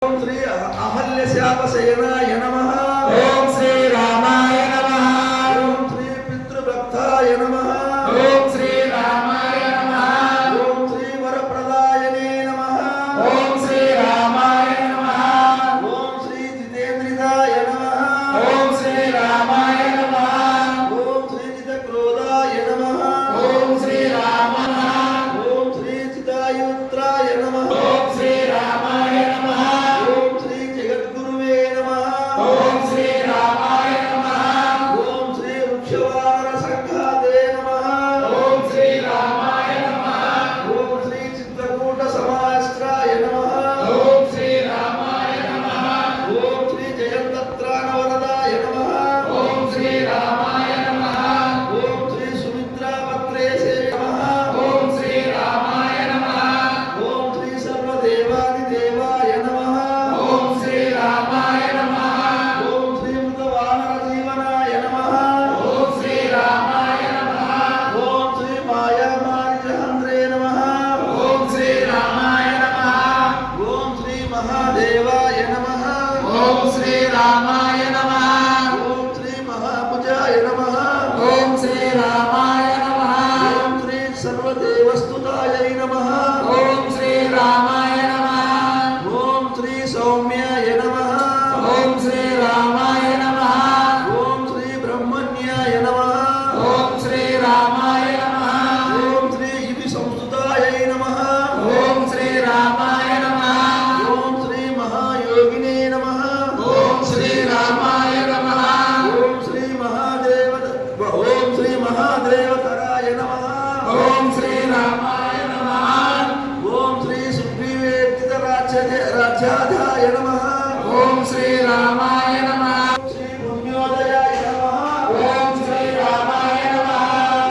ओम श्री अहल्यशापशयनाय नमः। ओम श्री रामाय नमः। ओम श्री पितृभक्ताय नमः। ओम श्री रामाय नमः। ओम श्री वरप्रदायने नमः। ओम श्री रामाय नमः। ओम श्री जितेन्द्रियाय नमः। ओम श्री रामाय नमः। ओम श्री जितक्रोधाय नमः। ओम श्री रामाय। ओम श्री चिदायुत्राय नमः। ओम श्री रामाय नमः। ओम श्री जगद्गुरुवे नमः। ओम श्री रामाय नमः। ओम श्री वृक्षवार संघाते नमः। ओम श्री रामाय नमः। ओम श्री चित्रकूट समास्त्राय नमः। ओम श्री रामाय नमः। ओम श्री जयन्तत्राणवरदाय नमः। ओम श्री रामाय नमः। ओम श्री सुमित्रापत्रेशे नमः। ओम श्री रामाय नमः। ओम श्री सर्वदेवादिदेवाय नमः। ओम श्री रामाय नमः। ओम श्री मृतवानरजीवनाय नमः। ओम श्री रामाय नमः। ओम श्री मायामारिजहन्त्रे नमः। ओम श्री रामाय नमः। ओम श्री महादेवाय नमः। ओम श्री रामाय नमः। ओम श्री महाभुजाय नमः। ओम श्री रामाय नमः। ओम श्री सर्वदेवस्तुतायै नमः। ओम श्री रामाय नमः। ओम श्री सौम्याय नमः। ओम श्री रामाय नमः। ओम श्री ब्रह्मण्याय नमः। ओम श्री रामाय नमः। ओम श्री युवि संस्तुतायै नमः। ओम श्री रामाय नमः। ओम श्री महायोगिने नमः। ओम श्री रामाय नमः। ओम श्री महादेवतराय नमः। ओम श्री रामाय नमः। ओम श्री सुग्रीवेत्तित राज्याधाय नमः। ओम श्री